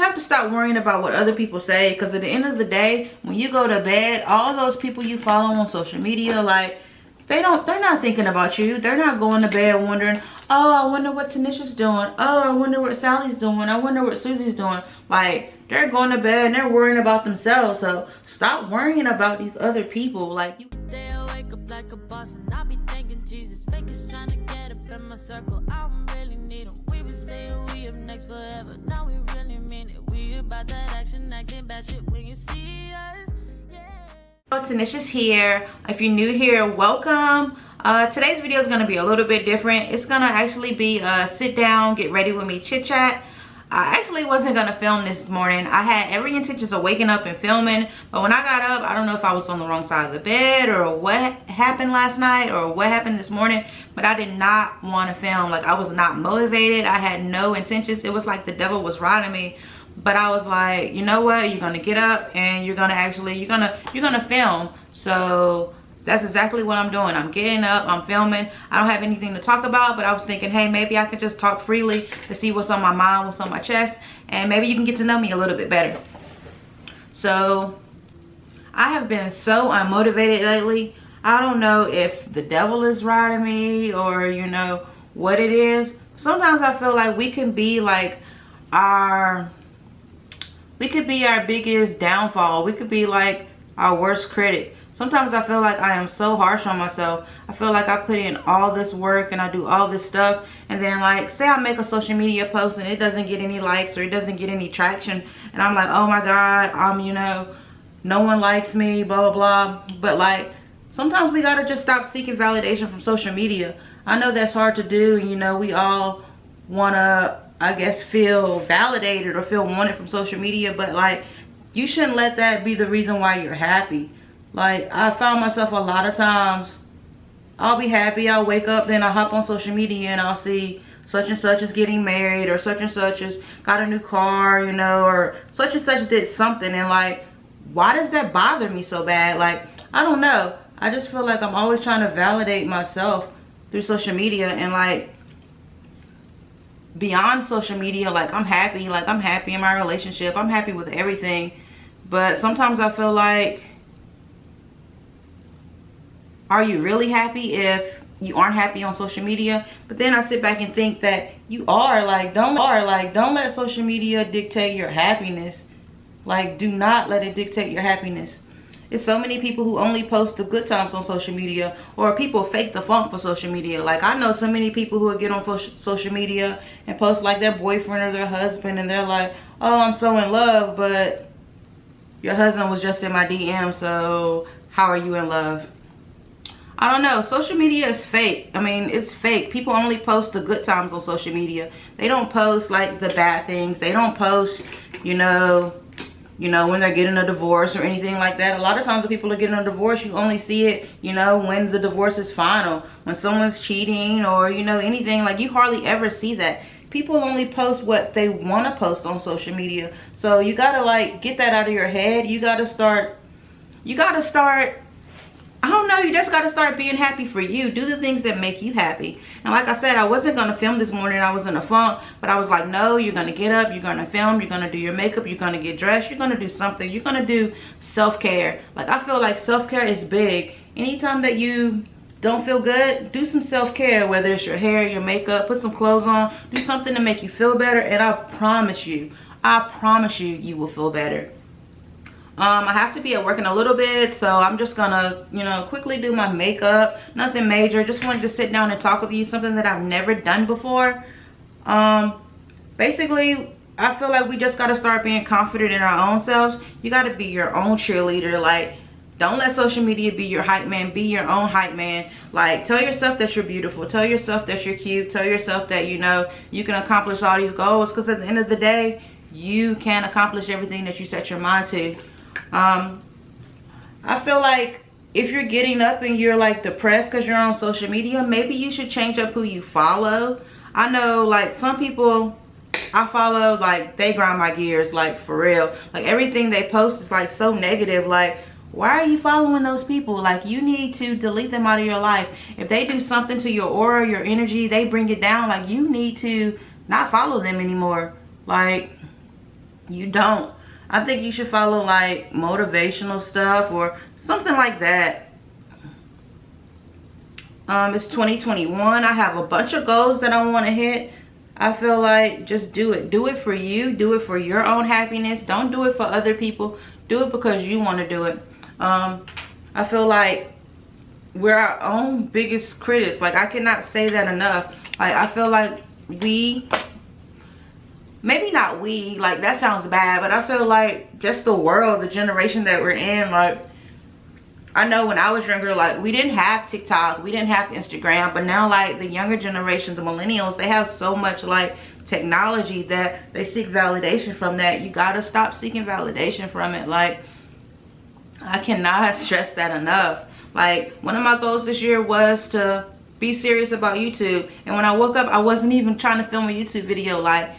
have to stop worrying about what other people say, because at the end of the day, when you go to bed, all those people you follow on social media, like, they're not thinking about you. They're not going to bed wondering, oh, I wonder what Tanisha's doing. Oh, I wonder what Sally's doing. I wonder what Susie's doing. Like, they're going to bed and they're worrying about themselves. So stop worrying about these other people. Like, you wake up like a boss and I be thinking Jesus fake is trying to get up in my circle. I don't really need them. We been saying we up next forever. Now we really mean it. We about that action, acting bad shit when you see us. Tanisha's here. If you're new here, welcome. Today's video is going to be a little bit different. It's going to actually be a sit down, get ready with me chit chat. I actually wasn't going to film this morning. I had every intention of waking up and filming, but when I got up, I don't know if I was on the wrong side of the bed or what happened last night or what happened this morning, but I did not want to film. Like, I was not motivated. I had no intentions. It was like the devil was riding me. But I was like, you know what, you're gonna get up and you're gonna film. So that's exactly what I'm doing. I'm getting up, I'm filming. I don't have anything to talk about, but I was thinking, hey, maybe I could just talk freely to see what's on my mind, what's on my chest, and maybe you can get to know me a little bit better. So I have been so unmotivated lately. I don't know if the devil is riding me or, you know, what it is. Sometimes I feel like we can be like our biggest downfall. We could be like our worst critic. Sometimes I feel like I am so harsh on myself. I feel like I put in all this work and I do all this stuff, and then, like, say I make a social media post and it doesn't get any likes or it doesn't get any traction, and I'm like, oh my god, you know, no one likes me, blah blah blah. But like, sometimes we gotta just stop seeking validation from social media. I know that's hard to do, you know, we all wanna, I guess, feel validated or feel wanted from social media, but like, you shouldn't let that be the reason why you're happy. Like, I found myself a lot of times, I'll be happy, I'll wake up, then I'll hop on social media and I'll see such and such is getting married, or such and such has got a new car, you know, or such and such did something, and like, why does that bother me so bad? Like, I don't know. I just feel like I'm always trying to validate myself through social media, and like, beyond social media, like, I'm happy in my relationship, I'm happy with everything. But sometimes I feel like, are you really happy if you aren't happy on social media? But then I sit back and think that you are. Like, don't let social media dictate your happiness. Like, do not let it dictate your happiness. It's so many people who only post the good times on social media, or people fake the funk for social media. Like, I know so many people who would get on social media and post like their boyfriend or their husband, and they're like, oh, I'm so in love, but your husband was just in my DM, so how are you in love? I don't know. Social media is fake. I mean, it's fake. People only post the good times on social media. They don't post like the bad things. They don't post, you know, when they're getting a divorce or anything like that. A lot of times when people are getting a divorce, you only see it, you know, when the divorce is final. When someone's cheating or, you know, anything, like, you hardly ever see that. People only post what they want to post on social media. So you gotta, like, get that out of your head. You gotta start, I don't know, you just gotta start being happy for you. Do the things that make you happy. And like I said, I wasn't gonna film this morning. I was in a funk, but I was like, no, you're gonna get up, you're gonna film, you're gonna do your makeup, you're gonna get dressed, you're gonna do something. You're gonna do self-care. Like, I feel like self-care is big. Anytime that you don't feel good, do some self-care, whether it's your hair, your makeup, put some clothes on, do something to make you feel better, and I promise you, you will feel better. I have to be at work in a little bit, so I'm just gonna, you know, quickly do my makeup. Nothing major. Just wanted to sit down and talk with you, something that I've never done before. Basically, I feel like we just gotta start being confident in our own selves. You gotta be your own cheerleader. Like, don't let social media be your hype man. Be your own hype man. Like, tell yourself that you're beautiful. Tell yourself that you're cute. Tell yourself that, you know, you can accomplish all these goals, because at the end of the day, you can accomplish everything that you set your mind to. I feel like if you're getting up and you're like depressed because you're on social media, maybe you should change up who you follow. I know, like, some people I follow, like, they grind my gears, like, for real. Like, everything they post is like so negative. Like, why are you following those people? Like, you need to delete them out of your life. If they do something to your aura, your energy, they bring it down, like, you need to not follow them anymore. Like, You don't. I think you should follow like motivational stuff or something like that. It's 2021. I have a bunch of goals that I want to hit. I feel like just do it. Do it for you. Do it for your own happiness. Don't do it for other people. Do it because you want to do it. I feel like we're our own biggest critics. Like, I cannot say that enough. Like, I feel like maybe not we, like that sounds bad, but I feel like just the world, the generation that we're in, like, I know when I was younger, like, we didn't have TikTok, we didn't have Instagram, but now, like, the younger generation, the millennials, they have so much, like, technology that they seek validation from that. You gotta stop seeking validation from it. Like, I cannot stress that enough. Like, one of my goals this year was to be serious about YouTube, and when I woke up, I wasn't even trying to film a YouTube video. Like,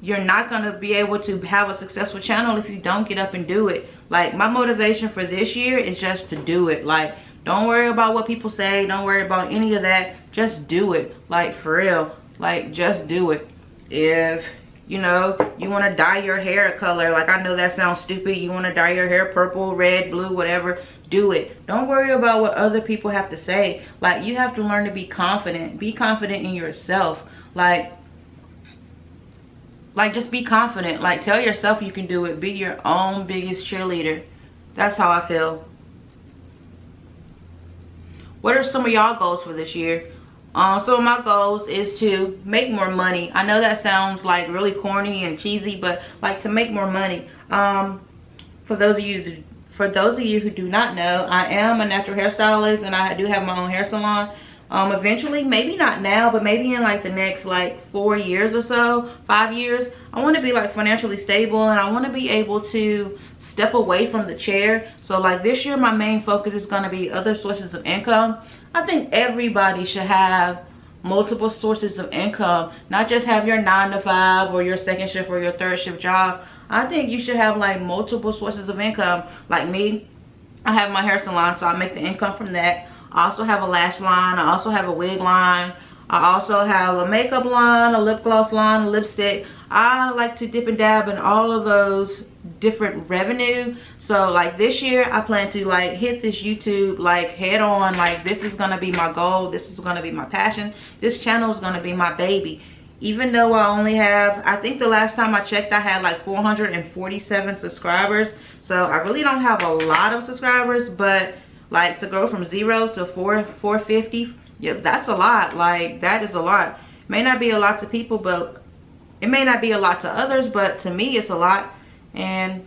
you're not gonna be able to have a successful channel if you don't get up and do it. Like, my motivation for this year is just to do it. Like, don't worry about what people say, don't worry about any of that, just do it. Like, for real, like, just do it. If you know you want to dye your hair a color, like, I know that sounds stupid, you want to dye your hair purple, red, blue, whatever, do it. Don't worry about what other people have to say. Like, you have to learn to be confident in yourself. Like, just be confident. Like, tell yourself you can do it. Be your own biggest cheerleader. That's how I feel. What are some of y'all goals for this year? Some of my goals is to make more money. I know that sounds like really corny and cheesy, but like, to make more money. For those of you who do not know, I am a natural hairstylist, and I do have my own hair salon. Eventually, maybe not now, but maybe in like the next like 4 years or so, 5 years, I want to be like financially stable, and I want to be able to step away from the chair. So like this year, my main focus is going to be other sources of income. I think everybody should have multiple sources of income, not just have your 9-to-5 or your second shift or your third shift job. I think you should have like multiple sources of income. Like me, I have my hair salon, so I make the income from that. I also have a lash line. I also have a wig line. I also have a makeup line, a lip gloss line, a lipstick. I like to dip and dab in all of those different revenue. So like this year, I plan to like hit this YouTube like head on. Like, this is gonna be my goal. This is gonna be my passion. This channel is gonna be my baby. Even though I only have, I think the last time I checked, I had like 447 subscribers. So I really don't have a lot of subscribers, but like, to go from 0 to 450, yeah, that's a lot. Like, that is a lot. May not be a lot to people, but it may not be a lot to others, but to me, it's a lot. And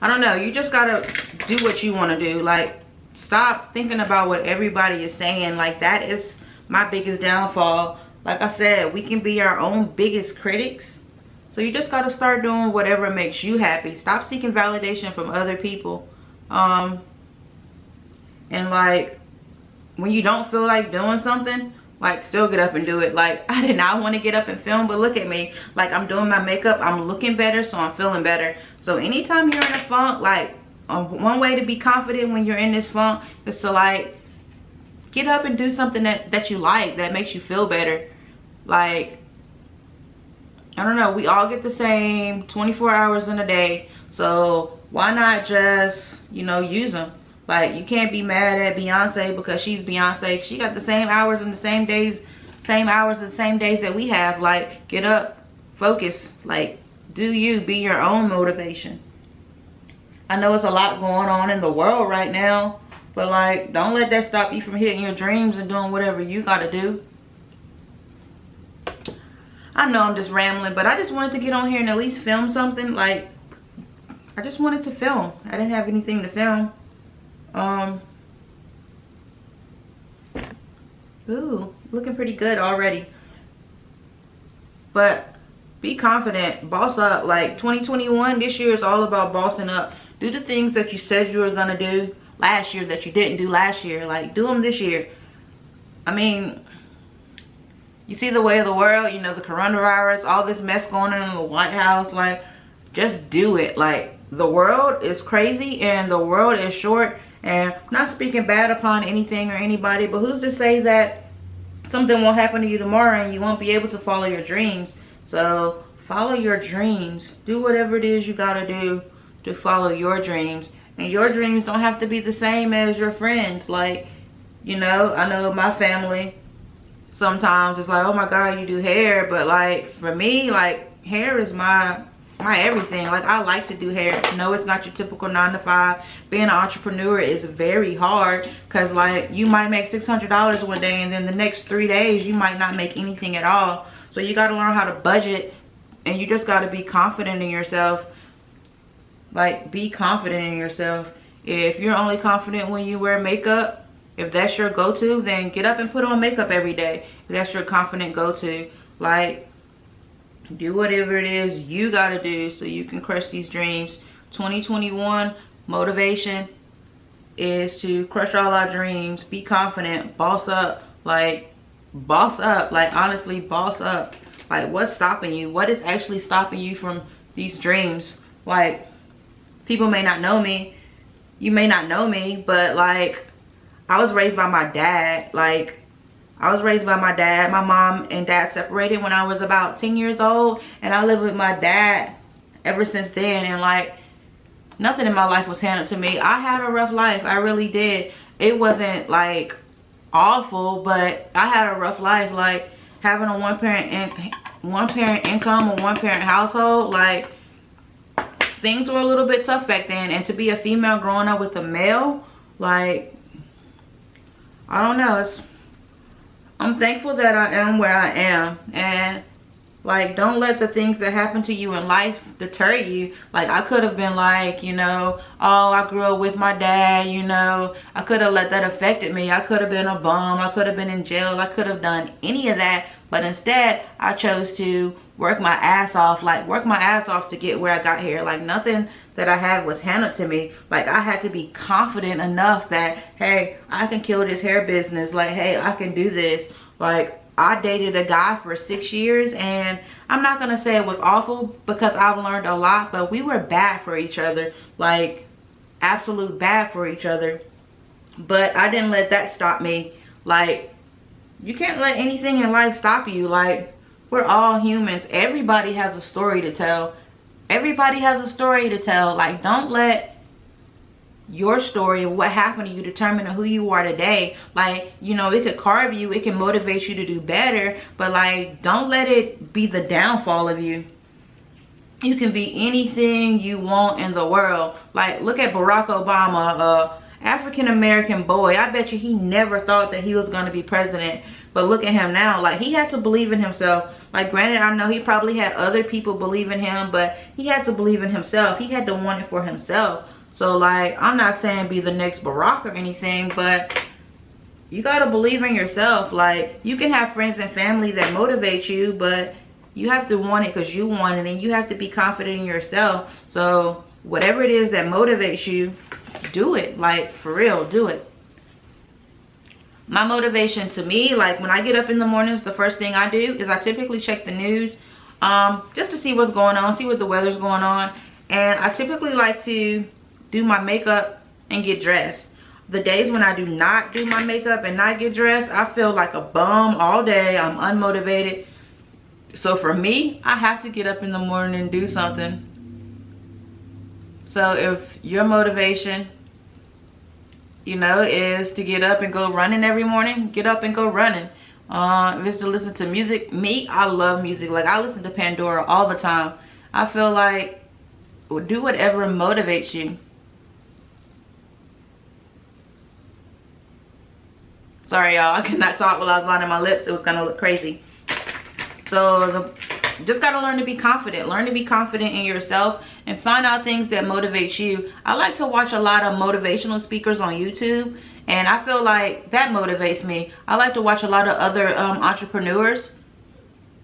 I don't know, you just gotta do what you want to do. Like, stop thinking about what everybody is saying. Like, that is my biggest downfall. Like I said, we can be our own biggest critics. So you just gotta start doing whatever makes you happy. Stop seeking validation from other people. And like, when you don't feel like doing something, like, still get up and do it. Like, I did not want to get up and film, but look at me. Like, I'm doing my makeup, I'm looking better, so I'm feeling better. So anytime you're in a funk, like, one way to be confident when you're in this funk is to like get up and do something that you like, that makes you feel better. Like, I don't know, we all get the same 24 hours in a day, so why not just, you know, use them? Like, you can't be mad at Beyonce because she's Beyonce. She got the same hours and the same days, that we have. Like, get up, focus, like, do you, be your own motivation. I know it's a lot going on in the world right now, but like, don't let that stop you from hitting your dreams and doing whatever you gotta do. I know I'm just rambling, but I just wanted to get on here and at least film something. Like, I just wanted to film. I didn't have anything to film. Ooh, looking pretty good already. But be confident, boss up. Like, 2021, this year is all about bossing up. Do the things that you said you were gonna do last year that you didn't do last year. Like, do them this year. I mean, you see the way of the world, you know, the coronavirus, all this mess going on in the White House. Like, just do it. Like, the world is crazy and the world is short. And I'm not speaking bad upon anything or anybody, but who's to say that something won't happen to you tomorrow and you won't be able to follow your dreams? So follow your dreams. Do whatever it is you gotta do to follow your dreams. And your dreams don't have to be the same as your friends. Like, you know, I know my family, sometimes it's like, oh my God, you do hair. But like, for me, like, hair is my everything. Like, I like to do hair. No, it's not your typical 9-to-5. Being an entrepreneur is very hard, because like, you might make $600 one day, and then the next 3 days you might not make anything at all. So you got to learn how to budget, and you just got to be confident in yourself. Like, be confident in yourself. If you're only confident when you wear makeup, if that's your go-to, then get up and put on makeup every day. If that's your confident go-to, like, do whatever it is you gotta do so you can crush these dreams. 2021 motivation is to crush all our dreams. Be confident, boss up. Like, boss up. Like, honestly, boss up. Like, what's stopping you? What is actually stopping you from these dreams? Like, people may not know me, you may not know me, but like, I was raised by my dad. Like, I was raised by my dad. My mom and dad separated when I was about 10 years old, and I lived with my dad ever since then. And like, nothing in my life was handed to me. I had a rough life. I really did. It wasn't like awful, but I had a rough life. Like, having a one parent income, a one parent household, like, things were a little bit tough back then. And to be a female growing up with a male, like, I don't know, I'm thankful that I am where I am. And like, don't let the things that happen to you in life deter you. Like, I could have been like, you know, oh, I grew up with my dad, you know, I could have let that affected me. I could have been a bum, I could have been in jail, I could have done any of that. But instead, I chose to work my ass off. Like, work my ass off to get where I got here. Like, nothing that I had was handed to me. Like, I had to be confident enough that, hey, I can kill this hair business. Like, hey, I can do this. Like, I dated a guy for 6 years, and I'm not gonna say it was awful, because I've learned a lot, but we were bad for each other. Like, absolute bad for each other. But I didn't let that stop me. Like, you can't let anything in life stop you. Like, we're all humans. Everybody has a story to tell. Everybody has a story to tell. Like, don't let your story of what happened to you determine who you are today. Like, you know, it could carve you, it can motivate you to do better, but like, don't let it be the downfall of you. You can be anything you want in the world. Like, look at Barack Obama, African-American boy. I bet you he never thought that he was going to be president, but look at him now. Like, he had to believe in himself. Like, granted, I know he probably had other people believe in him, but he had to believe in himself. He had to want it for himself. So like, I'm not saying be the next Barack or anything, but you got to believe in yourself. Like, you can have friends and family that motivate you, but you have to want it because you want it, and you have to be confident in yourself. So whatever it is that motivates you, do it. Like, for real, do it. My motivation, to me, like, when I get up in the mornings, the first thing I do is I typically check the news, just to see what's going on, see what the weather's going on. And I typically like to do my makeup and get dressed. The days when I do not do my makeup and not get dressed, I feel like a bum all day. I'm unmotivated. So for me, I have to get up in the morning and do something. So if your motivation, you know, is to get up and go running every morning, get up and go running. If it's to listen to music, me, I love music. Like, I listen to Pandora all the time. I feel like, do whatever motivates you. Sorry, y'all, I could not talk while I was lining my lips. It was gonna look crazy. So just gotta learn to be confident. Learn to be confident in yourself and find out things that motivate you. I like to watch a lot of motivational speakers on YouTube, and I feel like that motivates me. I like to watch a lot of other entrepreneurs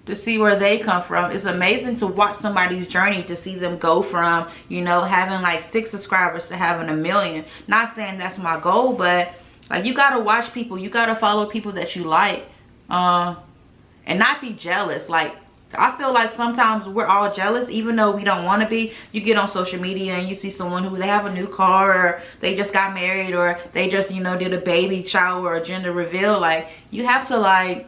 to see where they come from. It's amazing to watch somebody's journey, to see them go from, you know, having like 6 subscribers to having 1 million. Not saying that's my goal, but like, you gotta watch people, you gotta follow people that you like, and not be jealous. Like, I feel like sometimes we're all jealous, even though we don't want to be. You get on social media and you see someone who, they have a new car, or they just got married, or they just, you know, did a baby shower or gender reveal. Like, you have to like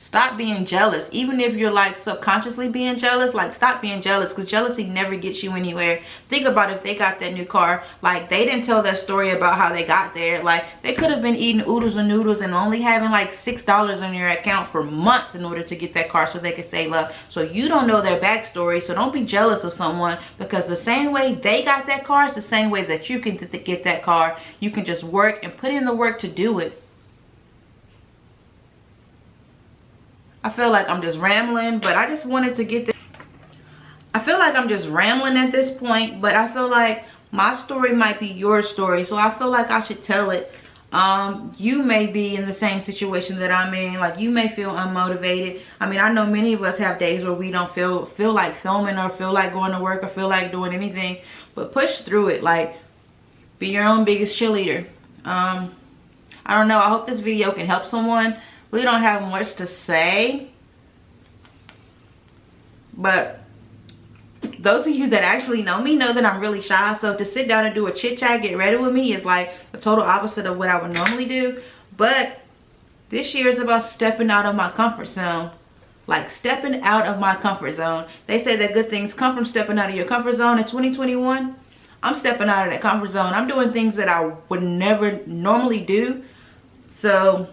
Stop being jealous. Even if you're like subconsciously being jealous, like stop being jealous, because jealousy never gets you anywhere. Think about if they got that new car, like they didn't tell that story about how they got there. Like they could have been eating oodles and noodles and only having like $6 on your account for months in order to get that car so they could save up. So you don't know their backstory. So don't be jealous of someone, because the same way they got that car is the same way that you can get that car. You can just work and put in the work to do it. I feel like I'm just rambling, but I just wanted to get this. I feel like I'm just rambling at this point, but I feel like my story might be your story. So I feel like I should tell it. You may be in the same situation that I'm in. Like you may feel unmotivated. I mean, I know many of us have days where we don't feel like filming or feel like going to work or feel like doing anything. But push through it. Like be your own biggest cheerleader. I don't know. I hope this video can help someone. We don't have much to say, but those of you that actually know me know that I'm really shy. So to sit down and do a chit chat, get ready with me is like the total opposite of what I would normally do. But this year is about stepping out of my comfort zone. Like stepping out of my comfort zone. They say that good things come from stepping out of your comfort zone. In 2021, I'm stepping out of that comfort zone. I'm doing things that I would never normally do. So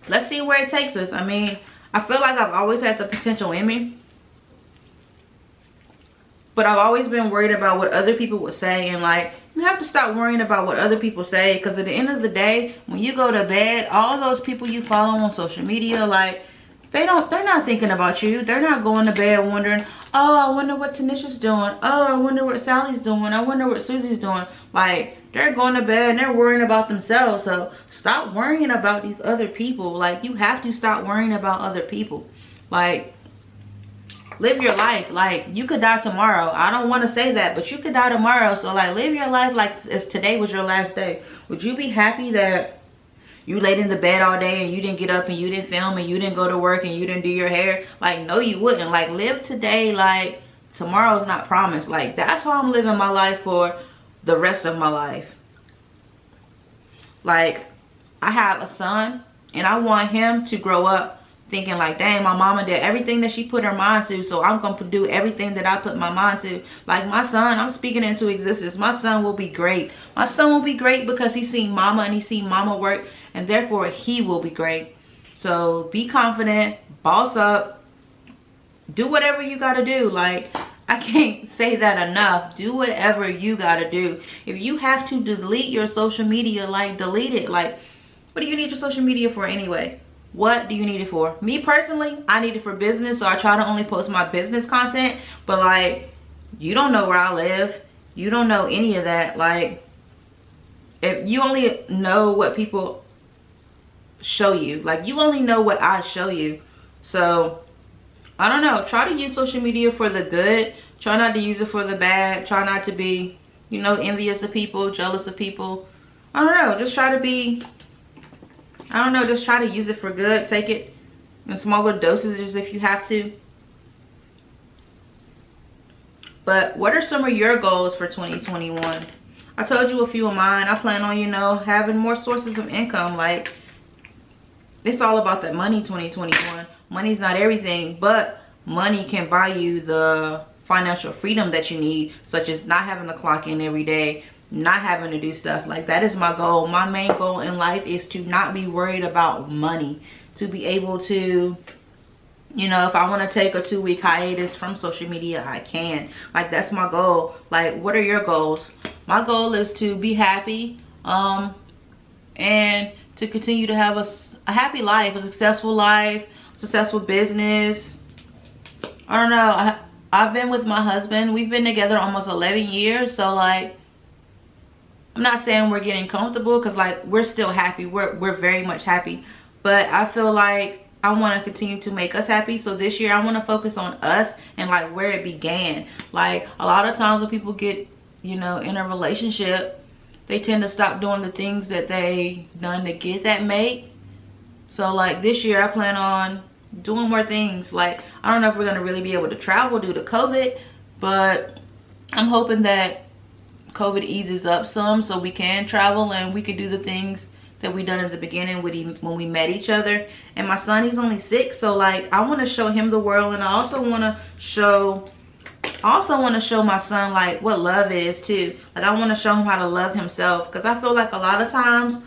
let's see where it takes us. I mean, I feel like I've always had the potential in me, but I've always been worried about what other people would say. And like, you have to stop worrying about what other people say, because at the end of the day, when you go to bed, all those people you follow on social media, like they're not thinking about you. They're not going to bed wondering, oh, I wonder what Tanisha's doing. Oh, I wonder what Sally's doing. I wonder what Susie's doing. Like, they're going to bed and they're worrying about themselves. So stop worrying about these other people. Like, you have to stop worrying about other people. Like, live your life. Like, you could die tomorrow. I don't want to say that, but you could die tomorrow. So like, live your life like as today was your last day. Would you be happy that you laid in the bed all day and you didn't get up and you didn't film and you didn't go to work and you didn't do your hair? Like, no, you wouldn't. Like, live today like tomorrow's not promised. Like, that's how I'm living my life for the rest of my life. Like, I have a son and I want him to grow up thinking like, dang, my mama did everything that she put her mind to, so I'm gonna do everything that I put my mind to. Like my son, I'm speaking into existence. My son will be great. My son will be great because he's seen mama and he's seen mama work, and therefore he will be great. So be confident, boss up, do whatever you gotta do. Like, I can't say that enough. Do whatever you gotta do. If you have to delete your social media, like delete it. Like, what do you need your social media for anyway? What do you need it for? Me personally, I need it for business, so I try to only post my business content. But like, you don't know where I live. You don't know any of that. Like, if you only know what people show you, like you only know what I show you. So I don't know, try to use social media for the good. Try not to use it for the bad. Try not to be, you know, envious of people, jealous of people. I don't know, just try to be, I don't know, just try to use it for good. Take it in smaller dosages if you have to. But what are some of your goals for 2021? I told you a few of mine. I plan on, you know, having more sources of income. Like, it's all about that money 2021. Money's not everything, but money can buy you the financial freedom that you need, such as not having to clock in every day, not having to do stuff. Like, that is my goal. My main goal in life is to not be worried about money, to be able to, you know, if I want to take a 2-week hiatus from social media, I can. Like, that's my goal. Like, what are your goals? My goal is to be happy, and to continue to have a happy life, a successful business. I don't know, I've been with my husband, we've been together almost 11 years, so like, I'm not saying we're getting comfortable, because like, we're still happy, we're very much happy, but I feel like I want to continue to make us happy. So this year I want to focus on us and like where it began. Like, a lot of times when people get, you know, in a relationship, they tend to stop doing the things that they done to get that mate. So like, this year I plan on doing more things. Like, I don't know if we're going to really be able to travel due to COVID, but I'm hoping that COVID eases up some so we can travel and we can do the things that we done at the beginning when we met each other. And my son, he's only 6, so like I want to show him the world, and I also want to show my son like what love is too. Like I want to show him how to love himself, because I feel like a lot of times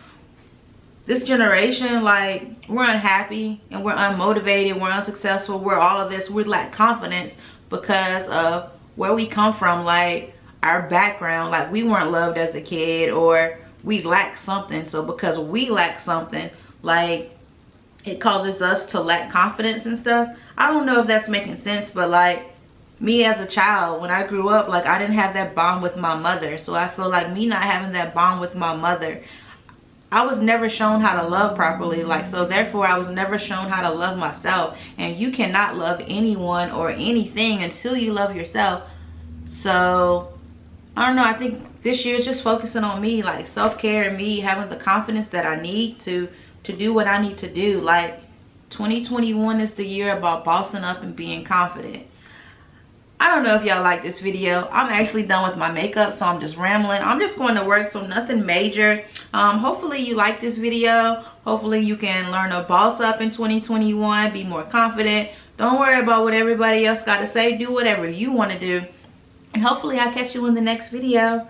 this generation, like, we're unhappy and we're unmotivated, we're unsuccessful, we're all of this, we lack confidence because of where we come from, like our background. Like we weren't loved as a kid, or we lack something. So because we lack something, like it causes us to lack confidence and stuff. I don't know if that's making sense, but like me as a child, when I grew up, like I didn't have that bond with my mother. So I feel like me not having that bond with my mother, I was never shown how to love properly. Like, so therefore I was never shown how to love myself. And you cannot love anyone or anything until you love yourself. So I don't know, I think this year is just focusing on me, like self-care, and me having the confidence that I need to do what I need to do. Like 2021 is the year about bossing up and being confident. I don't know if y'all like this video. I'm actually done with my makeup, so I'm just rambling. I'm just going to work, so nothing major. Hopefully you like this video. Hopefully you can learn to boss up in 2021, be more confident. Don't worry about what everybody else got to say. Do whatever you want to do. And hopefully I'll catch you in the next video.